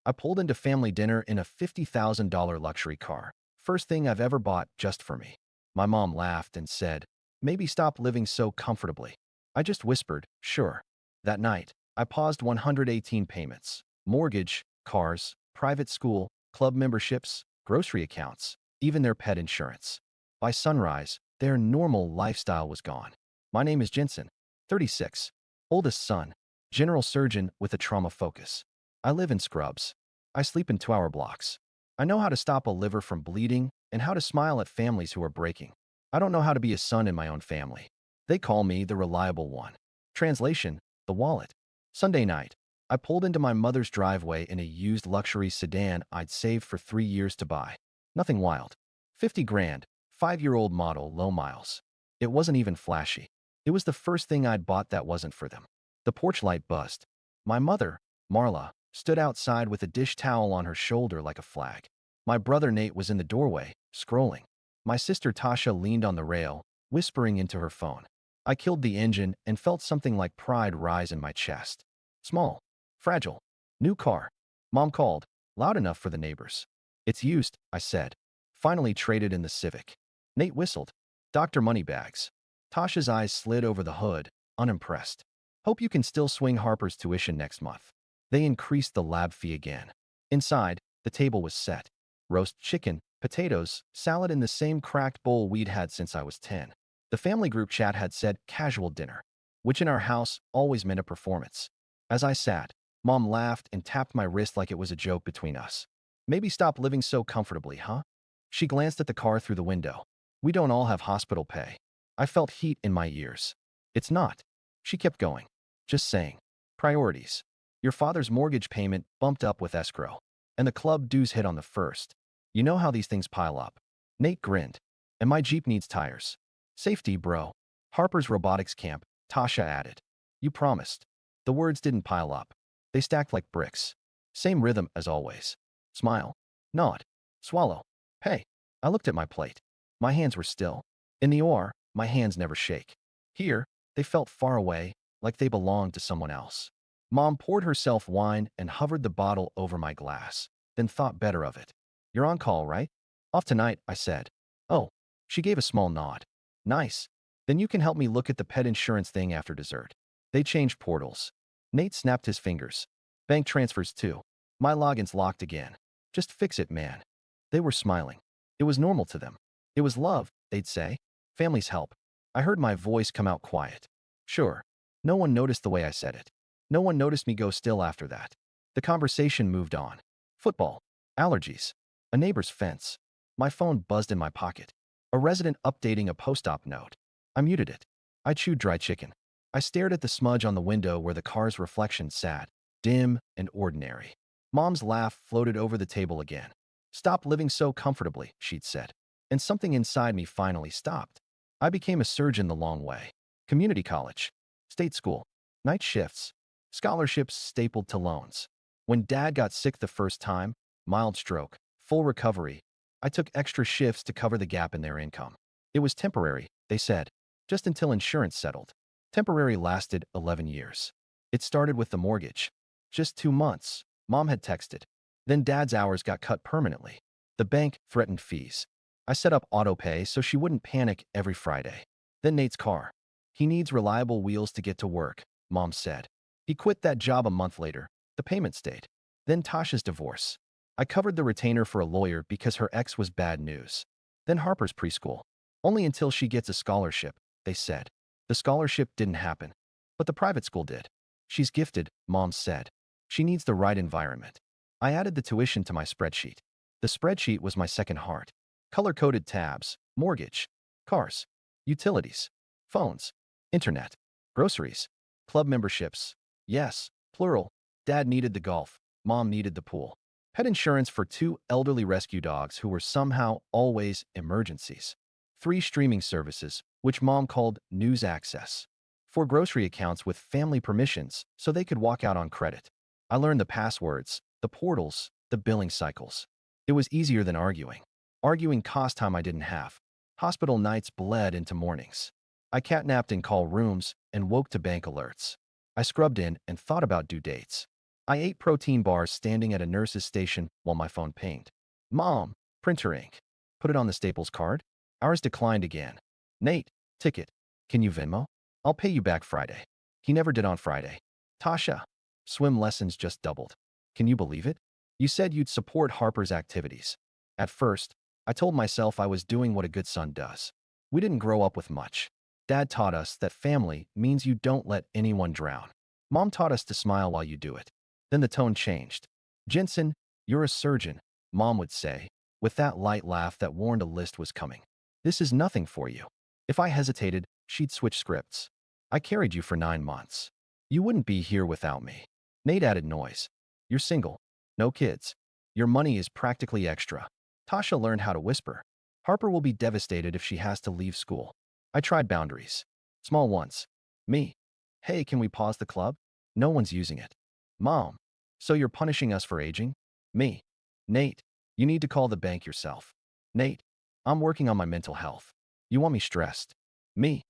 I pulled into family dinner in a $50,000 luxury car. First thing I've ever bought just for me. My mom laughed and said, "Maybe stop living so comfortably." I just whispered, "Sure." That night, I paused 118 payments. Mortgage, cars, private school, club memberships, grocery accounts, even their pet insurance. By sunrise, their normal lifestyle was gone. My name is Jensen, 36, oldest son, general surgeon with a trauma focus. I live in Scrubs. I sleep in 2-hour blocks. I know how to stop a liver from bleeding and how to smile at families who are breaking. I don't know how to be a son in my own family. They call me the reliable one. Translation, the wallet. Sunday night, I pulled into my mother's driveway in a used luxury sedan I'd saved for 3 years to buy. Nothing wild. 50 grand, 5-year-old model, low miles. It wasn't even flashy. It was the first thing I'd bought that wasn't for them. The porch light buzzed. My mother, Marla, stood outside with a dish towel on her shoulder like a flag. My brother Nate was in the doorway, scrolling. My sister Tasha leaned on the rail, whispering into her phone. I killed the engine and felt something like pride rise in my chest. Small, fragile, new car. Mom called, loud enough for the neighbors. "It's used," I said. "Finally traded in the Civic." Nate whistled. "Dr. Moneybags." Tasha's eyes slid over the hood, unimpressed. "Hope you can still swing Harper's tuition next month." They increased the lab fee again. Inside, the table was set. Roast chicken, potatoes, salad in the same cracked bowl we'd had since I was 10. The family group chat had said casual dinner, which in our house always meant a performance. As I sat, Mom laughed and tapped my wrist like it was a joke between us. "Maybe stop living so comfortably, huh?" She glanced at the car through the window. "We don't all have hospital pay." I felt heat in my ears. "It's not." She kept going. "Just saying. Priorities. Your father's mortgage payment bumped up with escrow, and the club dues hit on the first. You know how these things pile up." Nate grinned. "And my Jeep needs tires." "Safety, bro." "Harper's robotics camp," Tasha added. "You promised." The words didn't pile up. They stacked like bricks. Same rhythm as always. Smile. Nod. Swallow. Hey. I looked at my plate. My hands were still. In the OR, my hands never shake. Here, they felt far away, like they belonged to someone else. Mom poured herself wine and hovered the bottle over my glass, then thought better of it. "You're on call, right?" "Off tonight," I said. "Oh." She gave a small nod. "Nice. Then you can help me look at the pet insurance thing after dessert." They changed portals. Nate snapped his fingers. "Bank transfers too." My login's locked again. "Just fix it, man." They were smiling. It was normal to them. It was love, they'd say. Families help. I heard my voice come out quiet. Sure. No one noticed the way I said it. No one noticed me go still after that. The conversation moved on. Football. Allergies. A neighbor's fence. My phone buzzed in my pocket. A resident updating a post-op note. I muted it. I chewed dry chicken. I stared at the smudge on the window where the car's reflection sat, dim and ordinary. Mom's laugh floated over the table again. "Stop living so comfortably," she'd said. And something inside me finally stopped. I became a surgeon the long way. Community college. State school. Night shifts. Scholarships stapled to loans. When Dad got sick the first time, mild stroke, full recovery, I took extra shifts to cover the gap in their income. It was temporary, they said, just until insurance settled. Temporary lasted 11 years. It started with the mortgage. Just 2 months, Mom had texted. Then Dad's hours got cut permanently. The bank threatened fees. I set up autopay so she wouldn't panic every Friday. Then Nate's car. "He needs reliable wheels to get to work," Mom said. He quit that job a month later. The payment stayed. Then Tasha's divorce. I covered the retainer for a lawyer because her ex was bad news. Then Harper's preschool. "Only until she gets a scholarship," they said. The scholarship didn't happen, but the private school did. "She's gifted," Mom said. "She needs the right environment." I added the tuition to my spreadsheet. The spreadsheet was my second heart. Color-coded tabs, mortgage, cars, utilities, phones, internet, groceries, club memberships. Yes, plural. Dad needed the golf. Mom needed the pool. Pet insurance for 2 elderly rescue dogs who were somehow always emergencies. 3 streaming services, which Mom called news access. 4 grocery accounts with family permissions so they could walk out on credit. I learned the passwords, the portals, the billing cycles. It was easier than arguing. Arguing cost time I didn't have. Hospital nights bled into mornings. I catnapped in call rooms and woke to bank alerts. I scrubbed in and thought about due dates. I ate protein bars standing at a nurse's station while my phone pinged. Mom, printer ink. Put it on the Staples card? Ours declined again. Nate, ticket. Can you Venmo? I'll pay you back Friday. He never did on Friday. Tasha, swim lessons just doubled. Can you believe it? You said you'd support Harper's activities. At first, I told myself I was doing what a good son does. We didn't grow up with much. Dad taught us that family means you don't let anyone drown. Mom taught us to smile while you do it. Then the tone changed. Jensen, you're a surgeon, Mom would say, with that light laugh that warned a list was coming. This is nothing for you. If I hesitated, she'd switch scripts. I carried you for 9 months. You wouldn't be here without me. Nate added noise. You're single. No kids. Your money is practically extra. Tasha learned how to whisper. Harper will be devastated if she has to leave school. I tried boundaries. Small ones. Me. Hey, can we pause the club? No one's using it. Mom. So you're punishing us for aging? Me. Nate. You need to call the bank yourself. Nate. I'm working on my mental health. You want me stressed? Me.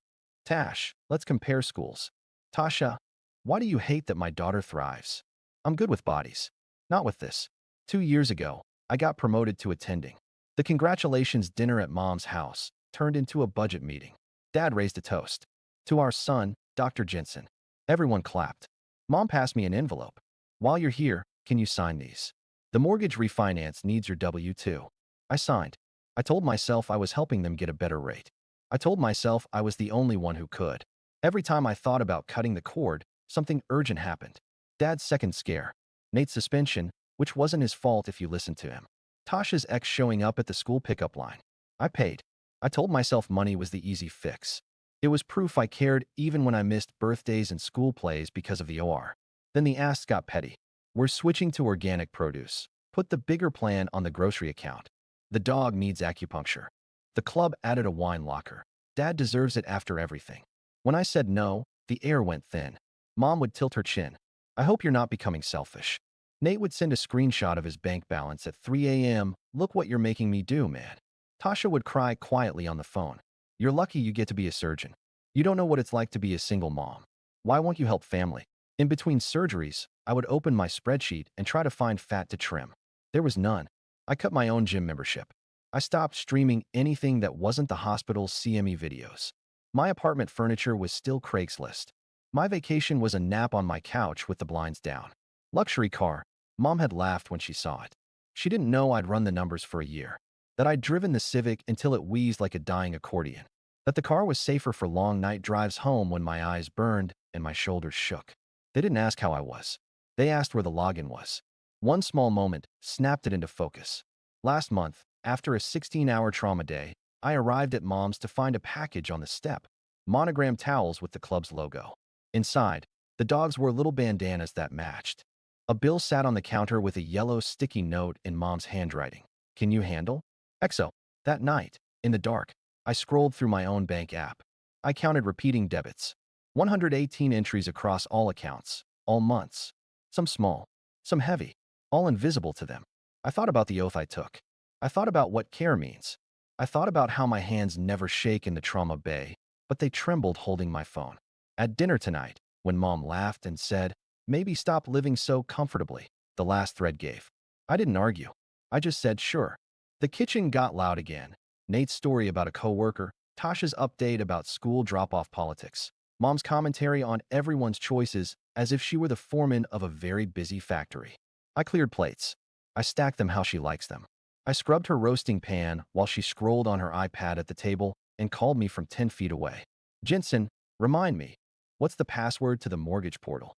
Tash. Let's compare schools. Tasha. Why do you hate that my daughter thrives? I'm good with bodies. Not with this. 2 years ago, I got promoted to attending. The congratulations dinner at Mom's house turned into a budget meeting. Dad raised a toast. To our son, Dr. Jensen. Everyone clapped. Mom passed me an envelope. While you're here, can you sign these? The mortgage refinance needs your W-2. I signed. I told myself I was helping them get a better rate. I told myself I was the only one who could. Every time I thought about cutting the cord, something urgent happened. Dad's second scare. Nate's suspension, which wasn't his fault if you listened to him. Tasha's ex showing up at the school pickup line. I paid. I told myself money was the easy fix. It was proof I cared even when I missed birthdays and school plays because of the OR. Then the asks got petty. We're switching to organic produce. Put the bigger plan on the grocery account. The dog needs acupuncture. The club added a wine locker. Dad deserves it after everything. When I said no, the air went thin. Mom would tilt her chin. I hope you're not becoming selfish. Nate would send a screenshot of his bank balance at 3 a.m. Look what you're making me do, man. Tasha would cry quietly on the phone. You're lucky you get to be a surgeon. You don't know what it's like to be a single mom. Why won't you help family? In between surgeries, I would open my spreadsheet and try to find fat to trim. There was none. I cut my own gym membership. I stopped streaming anything that wasn't the hospital's CME videos. My apartment furniture was still Craigslist. My vacation was a nap on my couch with the blinds down. Luxury car. Mom had laughed when she saw it. She didn't know I'd run the numbers for a year. That I'd driven the Civic until it wheezed like a dying accordion. That the car was safer for long night drives home when my eyes burned and my shoulders shook. They didn't ask how I was. They asked where the login was. One small moment snapped it into focus. Last month, after a 16-hour trauma day, I arrived at Mom's to find a package on the step. Monogrammed towels with the club's logo. Inside, the dogs wore little bandanas that matched. A bill sat on the counter with a yellow sticky note in Mom's handwriting. Can you handle? EXO. That night, in the dark, I scrolled through my own bank app. I counted repeating debits. 118 entries across all accounts, all months. Some small, some heavy, all invisible to them. I thought about the oath I took. I thought about what care means. I thought about how my hands never shake in the trauma bay, but they trembled holding my phone. At dinner tonight, when Mom laughed and said, maybe stop living so comfortably, the last thread gave. I didn't argue. I just said, sure. The kitchen got loud again. Nate's story about a coworker, Tasha's update about school drop-off politics, Mom's commentary on everyone's choices as if she were the foreman of a very busy factory. I cleared plates. I stacked them how she likes them. I scrubbed her roasting pan while she scrolled on her iPad at the table and called me from 10 feet away. Jensen, remind me, what's the password to the mortgage portal?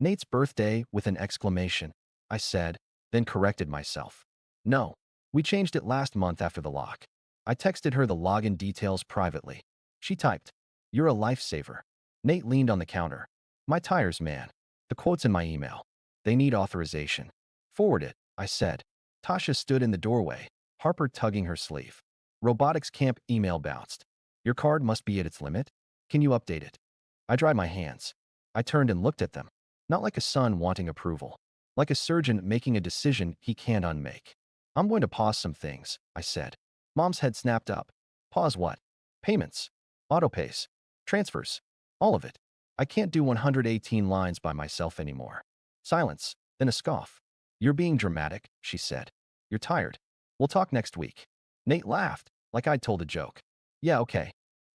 Nate's birthday with an exclamation, I said, then corrected myself. No, we changed it last month after the lock. I texted her the login details privately. She typed, you're a lifesaver. Nate leaned on the counter. My tires, man. The quote's in my email. They need authorization. Forward it, I said. Tasha stood in the doorway, Harper tugging her sleeve. Robotics camp email bounced. Your card must be at its limit. Can you update it? I dried my hands. I turned and looked at them. Not like a son wanting approval. Like a surgeon making a decision he can't unmake. I'm going to pause some things, I said. Mom's head snapped up. Pause what? Payments. Autopays. Transfers. All of it. I can't do 118 lines by myself anymore. Silence. Then a scoff. You're being dramatic, she said. You're tired. We'll talk next week. Nate laughed, like I'd told a joke. Yeah, okay.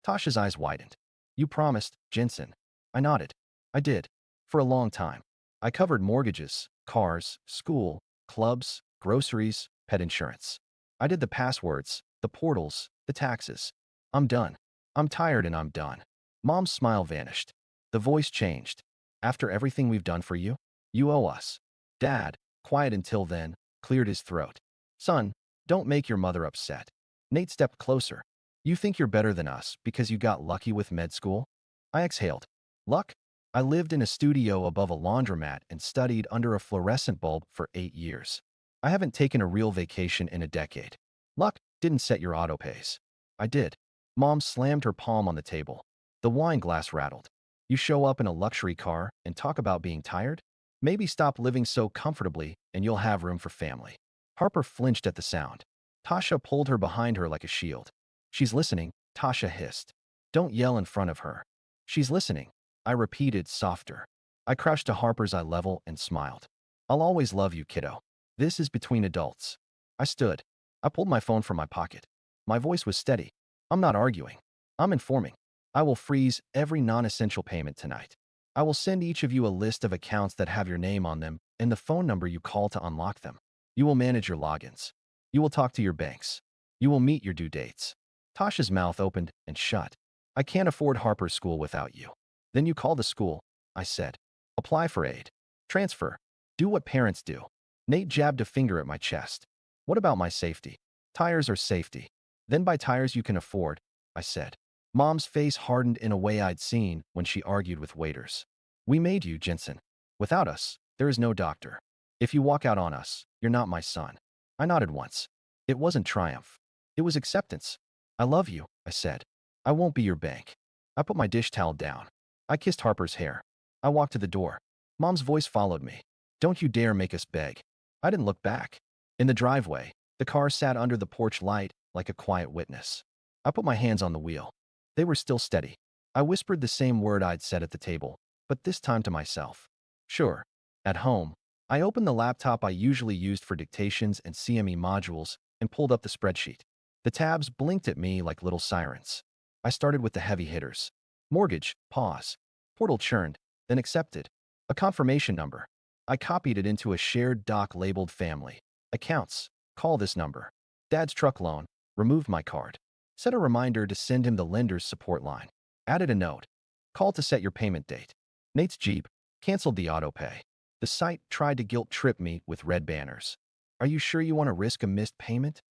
Tasha's eyes widened. You promised, Jensen. I nodded. I did. For a long time. I covered mortgages, cars, school, clubs, groceries, pet insurance. I did the passwords, the portals, the taxes. I'm done. I'm tired and I'm done. Mom's smile vanished. The voice changed. After everything we've done for you, you owe us. Dad, quiet until then, cleared his throat. Son, don't make your mother upset. Nate stepped closer. You think you're better than us because you got lucky with med school? I exhaled. Luck? I lived in a studio above a laundromat and studied under a fluorescent bulb for 8 years. I haven't taken a real vacation in a decade. Luck didn't set your auto pays. I did. Mom slammed her palm on the table. The wine glass rattled. You show up in a luxury car and talk about being tired? Maybe stop living so comfortably and you'll have room for family. Harper flinched at the sound. Tasha pulled her behind her like a shield. She's listening, Tasha hissed. Don't yell in front of her. She's listening. I repeated, softer. I crouched to Harper's eye level and smiled. I'll always love you, kiddo. This is between adults. I stood. I pulled my phone from my pocket. My voice was steady. I'm not arguing. I'm informing. I will freeze every non-essential payment tonight. I will send each of you a list of accounts that have your name on them and the phone number you call to unlock them. You will manage your logins. You will talk to your banks. You will meet your due dates. Tasha's mouth opened and shut. I can't afford Harper's school without you. Then you call the school, I said. Apply for aid. Transfer. Do what parents do. Nate jabbed a finger at my chest. What about my safety? Tires are safety. Then buy tires you can afford, I said. Mom's face hardened in a way I'd seen when she argued with waiters. We made you, Jensen. Without us, there is no doctor. If you walk out on us, you're not my son. I nodded once. It wasn't triumph. It was acceptance. I love you, I said. I won't be your bank. I put my dish towel down. I kissed Harper's hair. I walked to the door. Mom's voice followed me. Don't you dare make us beg. I didn't look back. In the driveway, the car sat under the porch light like a quiet witness. I put my hands on the wheel. They were still steady. I whispered the same word I'd said at the table, but this time to myself. Sure. At home, I opened the laptop I usually used for dictations and CME modules and pulled up the spreadsheet. The tabs blinked at me like little sirens. I started with the heavy hitters. Mortgage, pause. Portal churned, then accepted. A confirmation number. I copied it into a shared doc labeled family. Accounts. Call this number. Dad's truck loan. Removed my card. Set a reminder to send him the lender's support line. Added a note. Call to set your payment date. Nate's Jeep. Canceled the auto pay. The site tried to guilt trip me with red banners. Are you sure you want to risk a missed payment?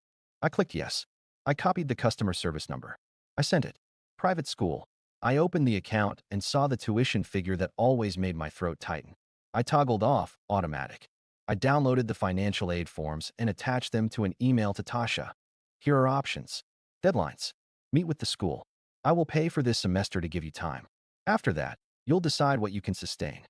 I clicked yes. I copied the customer service number. I sent it. Private school. I opened the account and saw the tuition figure that always made my throat tighten. I toggled off automatic. I downloaded the financial aid forms and attached them to an email to Tasha. Here are options. Deadlines. Meet with the school. I will pay for this semester to give you time. After that, you'll decide what you can sustain.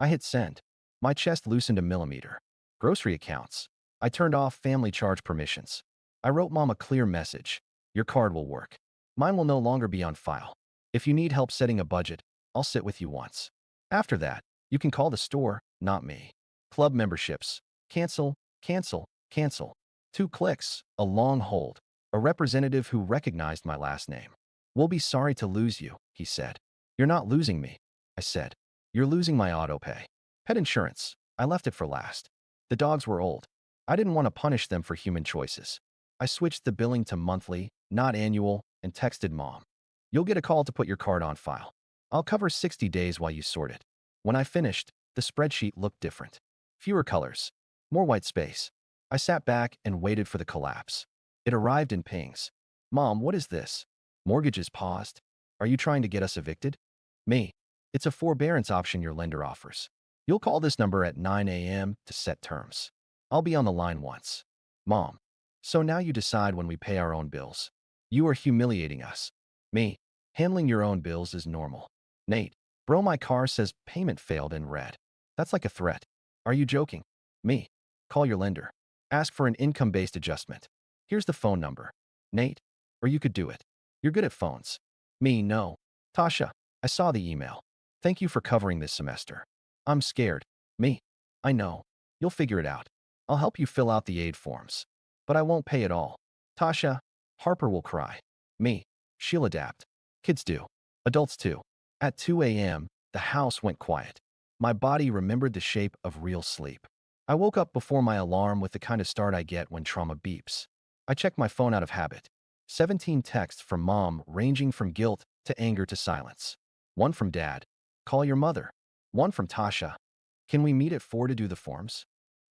I hit send. My chest loosened a millimeter. Grocery accounts. I turned off family charge permissions. I wrote Mom a clear message. Your card will work. Mine will no longer be on file. If you need help setting a budget, I'll sit with you once. After that, you can call the store, not me. Club memberships. Cancel, cancel, cancel. 2 clicks, a long hold. A representative who recognized my last name. We'll be sorry to lose you, he said. You're not losing me, I said. You're losing my auto pay. Pet insurance. I left it for last. The dogs were old. I didn't want to punish them for human choices. I switched the billing to monthly, not annual, and texted Mom. You'll get a call to put your card on file. I'll cover 60 days while you sort it. When I finished, the spreadsheet looked different. Fewer colors. More white space. I sat back and waited for the collapse. It arrived in pings. Mom, what is this? Mortgages paused. Are you trying to get us evicted? Me. It's a forbearance option your lender offers. You'll call this number at 9 a.m. to set terms. I'll be on the line once. Mom. So now you decide when we pay our own bills. You are humiliating us. Me. Handling your own bills is normal. Nate. Bro, my car says payment failed in red. That's like a threat. Are you joking? Me. Call your lender. Ask for an income-based adjustment. Here's the phone number. Nate. Or you could do it. You're good at phones. Me, no. Tasha. I saw the email. Thank you for covering this semester. I'm scared. Me. I know. You'll figure it out. I'll help you fill out the aid forms. But I won't pay it all. Tasha, Harper will cry. Me, she'll adapt. Kids do. Adults too. At 2 a.m., the house went quiet. My body remembered the shape of real sleep. I woke up before my alarm with the kind of start I get when trauma beeps. I checked my phone out of habit. 17 texts from Mom ranging from guilt to anger to silence. One from Dad. Call your mother. One from Tasha. Can we meet at 4 to do the forms?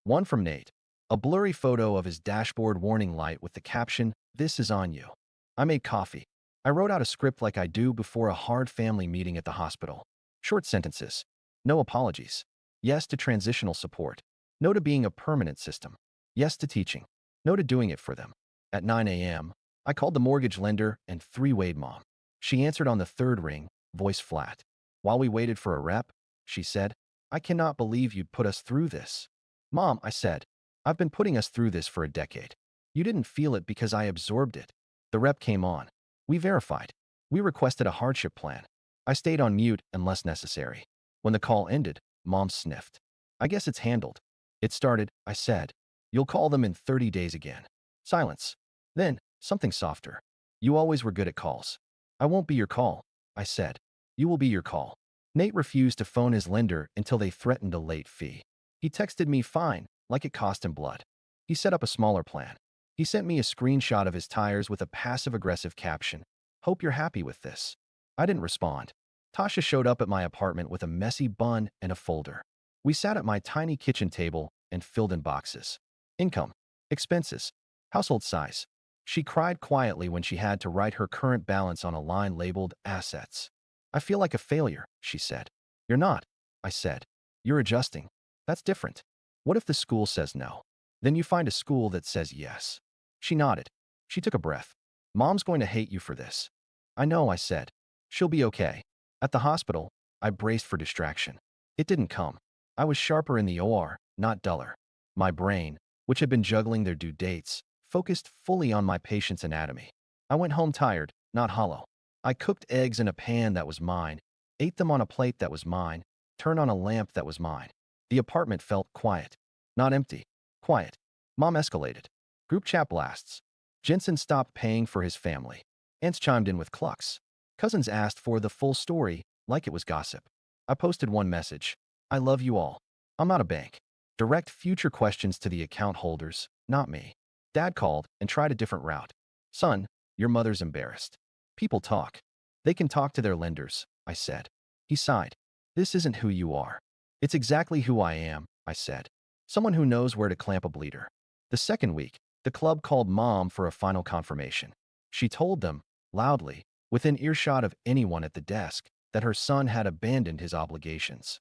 One from Nate. A blurry photo of his dashboard warning light with the caption, "This is on you." I made coffee. I wrote out a script like I do before a hard family meeting at the hospital. Short sentences. No apologies. Yes to transitional support. No to being a permanent system. Yes to teaching. No to doing it for them. At 9 a.m., I called the mortgage lender and three-wayed Mom. She answered on the third ring, voice flat. While we waited for a rep, she said, "I cannot believe you'd put us through this." "Mom," I said, "I've been putting us through this for a decade. You didn't feel it because I absorbed it." The rep came on. We verified. We requested a hardship plan. I stayed on mute unless necessary. When the call ended, Mom sniffed. "I guess it's handled." "It started," I said. "You'll call them in 30 days again." Silence. Then, something softer. "You always were good at calls." "I won't be your call," I said. "You will be your call." Nate refused to phone his lender until they threatened a late fee. He texted me fine, like it cost him blood. He set up a smaller plan. He sent me a screenshot of his tires with a passive-aggressive caption, "Hope you're happy with this." I didn't respond. Tasha showed up at my apartment with a messy bun and a folder. We sat at my tiny kitchen table and filled in boxes. Income, expenses, household size. She cried quietly when she had to write her current balance on a line labeled assets. "I feel like a failure," she said. "You're not," I said. "You're adjusting. That's different. What if the school says no? Then you find a school that says yes." She nodded. She took a breath. "Mom's going to hate you for this." "I know," I said. "She'll be okay." At the hospital, I braced for distraction. It didn't come. I was sharper in the OR, not duller. My brain, which had been juggling their due dates, focused fully on my patient's anatomy. I went home tired, not hollow. I cooked eggs in a pan that was mine, ate them on a plate that was mine, turned on a lamp that was mine. The apartment felt quiet. Not empty. Quiet. Mom escalated. Group chat blasts. Jensen stopped paying for his family. Aunts chimed in with clucks. Cousins asked for the full story, like it was gossip. I posted one message. "I love you all. I'm not a bank." Direct future questions to the account holders, not me. Dad called and tried a different route. "Son, your mother's embarrassed." "People talk. They can talk to their lenders," I said. He sighed. "This isn't who you are." "It's exactly who I am," I said. "Someone who knows where to clamp a bleeder." The second week, the club called Mom for a final confirmation. She told them, loudly, within earshot of anyone at the desk, that her son had abandoned his obligations.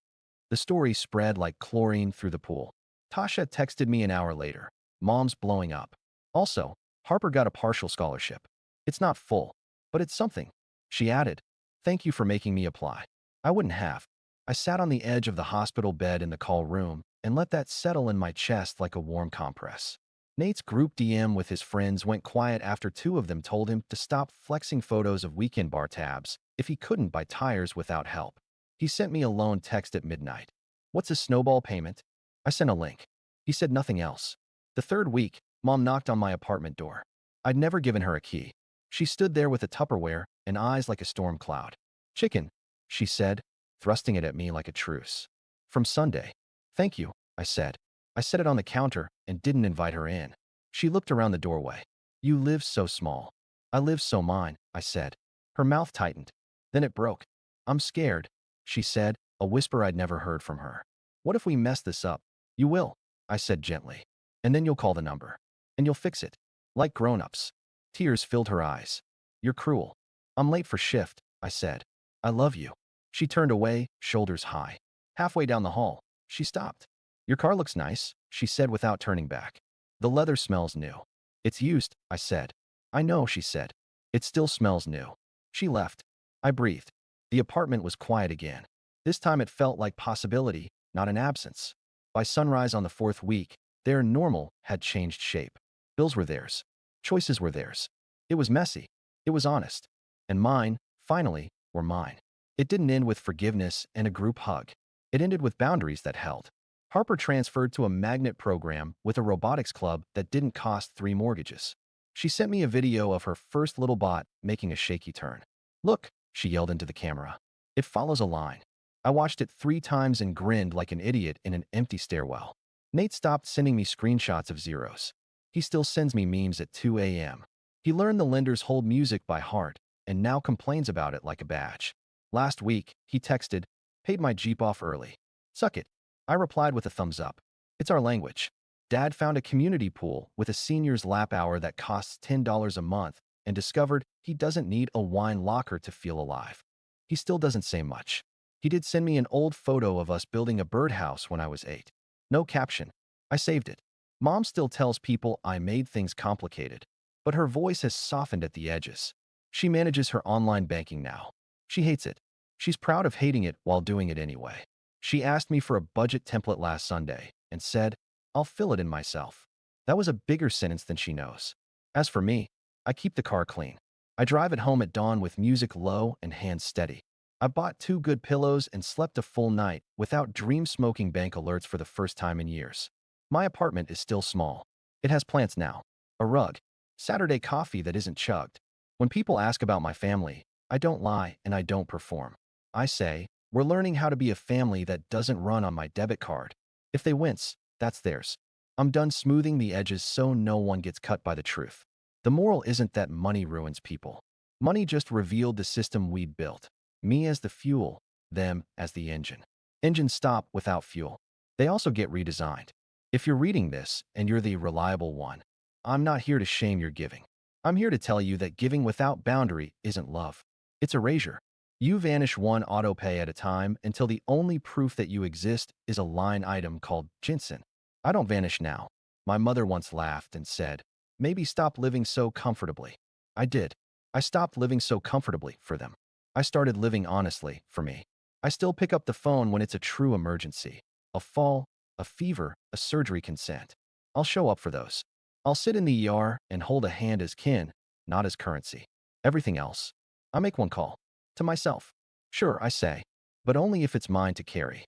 The story spread like chlorine through the pool. Tasha texted me an hour later. "Mom's blowing up." Also, Harper got a partial scholarship. "It's not full, but it's something." She added, "Thank you for making me apply." I wouldn't have. I sat on the edge of the hospital bed in the call room and let that settle in my chest like a warm compress. Nate's group DM with his friends went quiet after two of them told him to stop flexing photos of weekend bar tabs if he couldn't buy tires without help. He sent me a lone text at midnight. "What's a snowball payment?" I sent a link. He said nothing else. The third week, Mom knocked on my apartment door. I'd never given her a key. She stood there with a Tupperware and eyes like a storm cloud. "Chicken," she said, thrusting it at me like a truce. "From Sunday." "Thank you," I said. I set it on the counter and didn't invite her in. She looked around the doorway. "You live so small." "I live so mine," I said. Her mouth tightened. Then it broke. "I'm scared," she said, a whisper I'd never heard from her. "What if we mess this up?" "You will," I said gently. "And then you'll call the number. And you'll fix it. Like grown-ups." Tears filled her eyes. "You're cruel." "I'm late for shift," I said. "I love you." She turned away, shoulders high. Halfway down the hall, she stopped. "Your car looks nice," she said without turning back. "The leather smells new." "It's used," I said. "I know," she said. "It still smells new." She left. I breathed. The apartment was quiet again. This time it felt like possibility, not an absence. By sunrise on the fourth week, their normal had changed shape. Bills were theirs. Choices were theirs. It was messy. It was honest. And mine, finally, were mine. It didn't end with forgiveness and a group hug. It ended with boundaries that held. Harper transferred to a magnet program with a robotics club that didn't cost 3 mortgages. She sent me a video of her first little bot making a shaky turn. Look, she yelled into the camera. It follows a line. I watched it 3 times and grinned like an idiot in an empty stairwell. Nate stopped sending me screenshots of zeros. He still sends me memes at 2 a.m. He learned the lender's hold music by heart and now complains about it like a badge. Last week, he texted, "Paid my Jeep off early. Suck it." I replied with a thumbs up. It's our language. Dad found a community pool with a senior's lap hour that costs $10 a month and discovered he doesn't need a wine locker to feel alive. He still doesn't say much. He did send me an old photo of us building a birdhouse when I was 8. No caption. I saved it. Mom still tells people I made things complicated, but her voice has softened at the edges. She manages her online banking now. She hates it. She's proud of hating it while doing it anyway. She asked me for a budget template last Sunday and said, "I'll fill it in myself." That was a bigger sentence than she knows. As for me, I keep the car clean. I drive it home at dawn with music low and hands steady. I bought 2 good pillows and slept a full night without dream smoking bank alerts for the first time in years. My apartment is still small. It has plants now, a rug, Saturday coffee that isn't chugged. When people ask about my family, I don't lie and I don't perform. I say, we're learning how to be a family that doesn't run on my debit card. If they wince, that's theirs. I'm done smoothing the edges so no one gets cut by the truth. The moral isn't that money ruins people. Money just revealed the system we'd built. Me as the fuel, them as the engine. Engines stop without fuel. They also get redesigned. If you're reading this and you're the reliable one, I'm not here to shame your giving. I'm here to tell you that giving without boundary isn't love. It's erasure. You vanish one autopay at a time until the only proof that you exist is a line item called ginseng. I don't vanish now. My mother once laughed and said, "Maybe stop living so comfortably." I did. I stopped living so comfortably for them. I started living honestly for me. I still pick up the phone when it's a true emergency. A fall, a fever, a surgery consent. I'll show up for those. I'll sit in the ER and hold a hand as kin, not as currency. Everything else, I make one call. To myself. Sure, I say, but only if it's mine to carry.